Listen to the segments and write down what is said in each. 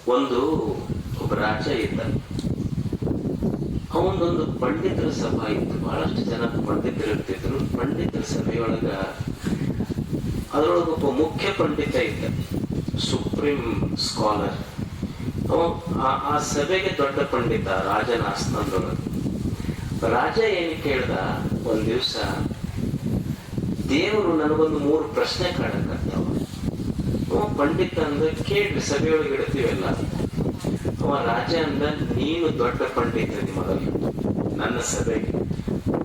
ಒಬ್ಬ ರಾಜ ಇದ್ದ. ಅವನೊಂದು ಪಂಡಿತರ ಸಭಾ ಇತ್ತು. ಬಹಳಷ್ಟು ಜನ ಪಂಡಿತರು ಇರ್ತಿದ್ರು. ಪಂಡಿತರ ಸಭೆಯೊಳಗ ಅದರೊಳಗೊಬ್ಬ ಮುಖ್ಯ ಪಂಡಿತ ಇದ್ದ, ಸುಪ್ರೀಂ ಸ್ಕಾಲರ್. ಆ ಸಭೆಗೆ ದೊಡ್ಡ ಪಂಡಿತ, ರಾಜನ ಆಸ್ಥಾನದೊಳಗೆ. ರಾಜ ಏನು ಕೇಳ್ದ, ಒಂದ್ ದಿವ್ಸ ದೇವರು ನನಗೊಂದು 3 ಪ್ರಶ್ನೆ ಕಾಡಕತ್ತಾವ. ಪಂಡಿತ ಅಂದ, ಕೇಳ್ರಿ, ಸಭೆಯೊಳಗೆ ಇಡ್ತೀವಲ್ಲ. ರಾಜ ಅಂದ, ನೀನು ದೊಡ್ಡ ಪಂಡಿತ ಮೊದಲು ನನ್ನ ಸಭೆಗೆ,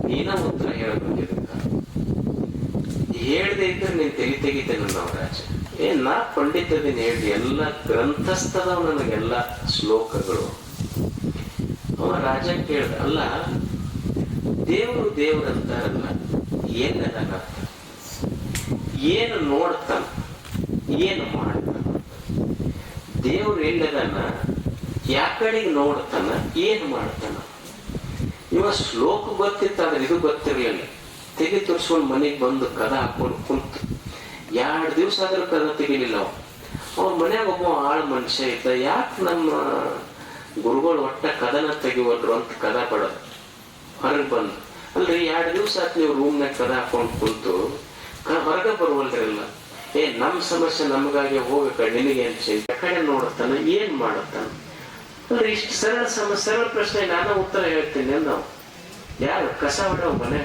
ನೀನ ಉತ್ತರ ಹೇಳ್ಬೇಕಿದ್ದ. ಹೇಳ್ದೆ ಇದ್ರೆ ನೀನ್ ತೆಗಿತೇನೆ ನಾವು. ರಾಜ, ನಾ ಪಂಡಿತದಿನ ಹೇಳ್ರಿ, ಎಲ್ಲ ಗ್ರಂಥಸ್ಥದವ್ ನನಗೆಲ್ಲ ಶ್ಲೋಕಗಳು. ರಾಜ ಕೇಳ್ದ, ಅಲ್ಲ ದೇವರು ಅಂತಾರಲ್ಲ, ಏನದ, ಏನು ನೋಡ್ತಾನ, ಏನು ಮಾಡ್ತಾನ? ದೇವ್ರು ಎಲ್ಲದನ್ನ, ಯಾಕಡೆಗೆ ನೋಡ್ತಾನ, ಏನ್ ಮಾಡ್ತಾನ? ಇವ ಶ್ಲೋಕ ಗೊತ್ತಿತ್ತಾದ್ರೆ ಇದು ಗೊತ್ತಿರ್ಲಿಲ್ಲ. ತೆಗಿ ತೋರಿಸ್ಕೊಂಡು ಮನೆಗೆ ಬಂದು ಕದ ಹಾಕೊಂಡು ಕುಂತು 2 ದಿವಸ ಆದ್ರೂ ಕದ ತೆಗಿಲಿಲ್ಲ. ಅವ್ರ ಮನ್ಯಾಗ ಒಬ್ಬ ಆಳ್ ಮನುಷ್ಯ ಇದ್ದ. ಯಾಕೆ ನಮ್ಮ ಗುರುಗಳು ಒಟ್ಟ ಕದನ ತೆಗಿವಲ್ರು ಅಂತ ಕದ ಪಡೋದು. ಹೊರಗೆ ಬಂದು, ಅಲ್ರಿ 2 ದಿವಸ ಆತ್ ನೀವು ರೂಮ್ನಾಗ ಕದ ಹಾಕೊಂಡು ಕುಂತು ಹೊರಗೆ ಬರುವಲ್ರಿಲ್ಲ. ನಮ್ ಸಮಸ್ಯೆ ನಮಗಾಗಿ ಹೋಗ್ಬೇಕ, ನಿನಗೆ ಕಡೆ ನೋಡುತ್ತಾನ, ಏನ್ ಮಾಡುತ್ತಾನ? ಅಲ್ರಿ, ಇಷ್ಟು ಸರಳ ಪ್ರಶ್ನೆ ನಾನು ಉತ್ತರ ಹೇಳ್ತೀನಿ. ನಾವು ಯಾರು ಕಸ ಹೊಡವ ಮನೆ?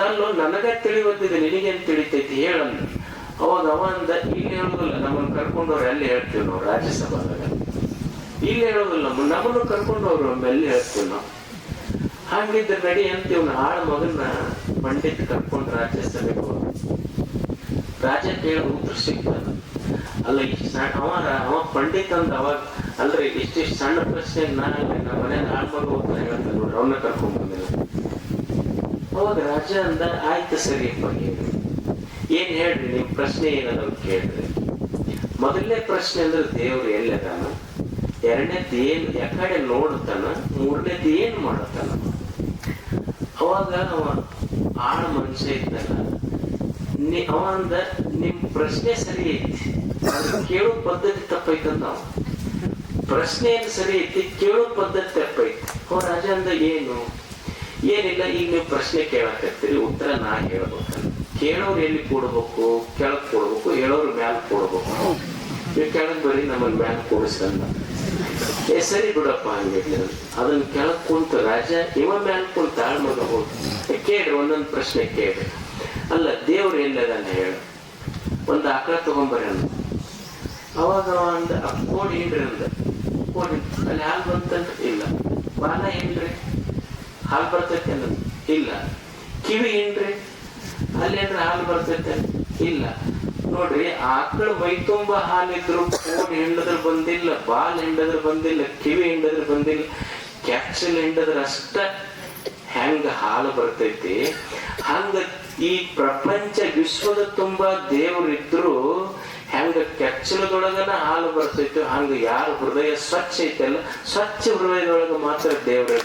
ಅಲ್ಲೋ ನನಗ ತಿಳಿವದ್ದಿದೆ, ನಿನಗೇನ್ ತಿಳಿತೈತಿ ಹೇಳಂದ. ಅವ ಅಂದ, ಇಲ್ಲಿ ಹೇಳುದಿಲ್ಲ, ನಮ್ಮನ್ನು ಕರ್ಕೊಂಡವ್ರು ಎಲ್ಲಿ ಹೇಳ್ತೀವಿ ನಾವು ರಾಜ್ಯಸಭಾದಾಗ. ಇಲ್ಲಿ ಹೇಳೋದಿಲ್ಲ, ನಮ್ಮನ್ನು ಕರ್ಕೊಂಡವ್ರು ಎಲ್ಲಿ ಹೇಳ್ತೀವಿ ನಾವು. ಹಾಗಿದ್ರೆ ನಡಿ ಅಂತ ಇವ್ನ ಆಳ ಮಗನ್ನ ಪಂಡಿತ್ ಕರ್ಕೊಂಡು ರಾಜ್ಯಸಭೆಗೆ ಹೋದ. ರಾಜ ಕೇಳ ಉತ್ತರ ಸಿಗ್ತಾನ. ಅಲ್ಲ, ಅವ ಪಂಡಿತ್ ಅಂತ ಅವಾಗ, ಅಲ್ರಿ ಇಷ್ಟಿಷ್ಟು ಸಣ್ಣ ಪ್ರಶ್ನೆ ನಮ್ಮ ಮನೆಯ ಆಳ್ಮಗ ಉತ್ತರ ಹೇಳ್ತಾನೆ ನೋಡ್ರಿ, ಅವನ್ನ ಕರ್ಕೊಂಡ್ ಬಂದಿಲ್ಲ. ಅವಾಗ ರಾಜ ಅಂದ, ಆಯ್ತು ಸರಿಯಪ್ಪ, ಏನ್ ಹೇಳ್ರಿ, ನಿಮ್ ಪ್ರಶ್ನೆ ಏನದ ಕೇಳ್ರಿ. ಮೊದಲನೇ ಪ್ರಶ್ನೆ ಅಂದ್ರೆ ದೇವ್ರು ಎಲ್ಲದಾನ, 2ನೇದು ಏನ್ ಯಾಕಡೆ ನೋಡ್ತಾನ, 3ನೇದು ಏನ್ ಮಾಡತಾನ? ಅವಾಗ ಅವ ಆಳ ಮನುಷ್ಯ ಇದ್ದಲ್ಲ, ಅವ ಅಂದ, ನಿಮ್ ಪ್ರಶ್ನೆ ಸರಿ ಐತಿ, ಕೇಳೋ ಪದ್ಧತಿ ತಪ್ಪೈತಂದ. ಅವ ಪ್ರಶ್ನೆ ಏನು ಸರಿ ಐತಿ, ಕೇಳೋ ಪದ್ಧತಿ ತಪ್ಪೈತಿ. ಅವ ರಾಜ ಅಂದ, ಏನಿಲ್ಲ, ಈಗ ನೀವು ಪ್ರಶ್ನೆ ಕೇಳಕತ್ತೀರಿ, ಉತ್ತರ ನಾ ಹೇಳ್ಬೇಕಲ್ಲ. ಕೇಳೋರು ಎಲ್ಲಿ ಕೂಡ್ಬೇಕು, ಕೆಳಗ್ ಕೂಡ್ಬೇಕು, ಹೇಳೋರು ಮ್ಯಾಲ ಕೂಡ್ಬೇಕು. ನೀವು ಕೆಳಗ್ ಬರೀ ನಮ್ಮನ್ನ ಮ್ಯಾಲ ಕೂಡಿಸ್ಕಂದ. ಸರಿ ಬಿಡಪ್ಪ ಹಂಗಿಲ್ಲ. ಅದನ್ನ ಕೆಳಗ್ ಕುಂತು ರಾಜ ಇವ ಮ್ಯಾಲ ಕುಂತ ಆಳ್ಮಗ ಹೋಗಿ ಕೇಳ್ರಿ, ಒಂದೊಂದು ಪ್ರಶ್ನೆ ಕೇಳ್ರಿ. ಅಲ್ಲ, ದೇವ್ರು ಎಲ್ಲದಾನ ಹೇಳ, ಒಂದು ಆಕಳ ತಗೊಂಬರಿ ಅಂದ. ಅವಾಗ ಅಂದ, ಕೋಡಿ ಏನ್ರಿ ಅಂದ. ಕೋಡಿ ಅಲ್ಲಿ ಹಾಲು ಬಂತಂತ, ಇಲ್ಲ. ಬಾಲ ಏನ್ರಿ, ಹಾಲು ಬರ್ತೈತೆ ಅನ್ನೋದು, ಇಲ್ಲ. ಕಿವಿ ಏನ್ರಿ, ಅಲ್ಲಿ ಏನ್ರಿ ಹಾಲು ಬರ್ತೈತೆ, ಇಲ್ಲ. ನೋಡ್ರಿ, ಆಕಳ ಮೈ ತುಂಬ ಹಾಲಿದ್ರು ಕೋಡಿ ಹಿಂಡದ್ರ ಬಂದಿಲ್ಲ, ಬಾಲ್ ಹಿಂಡದ್ರ ಬಂದಿಲ್ಲ, ಕಿವಿ ಹಿಂಡದ್ರ ಬಂದಿಲ್ಲ, ಕ್ಯಾಪ್ಸಲ್ ಹಿಂಡದ್ರ ಅಷ್ಟ ಹೆಂಗ ಹಾಲು ಬರ್ತೈತಿ. ಹಂಗ ಈ ಪ್ರಪಂಚ ವಿಶ್ವದ ತುಂಬಾ ದೇವರಿದ್ರು ಹೆಂಗ ಕೆಚ್ಚಲದೊಳಗನ ಹಾಲು ಬರ್ತೈತಿ, ಹಂಗ ಯಾರ ಹೃದಯ ಸ್ವಚ್ಛ ಐತಲ್ಲ, ಸ್ವಚ್ಛ ಹೃದಯದೊಳಗ ಮಾತ್ರ ದೇವ್ರ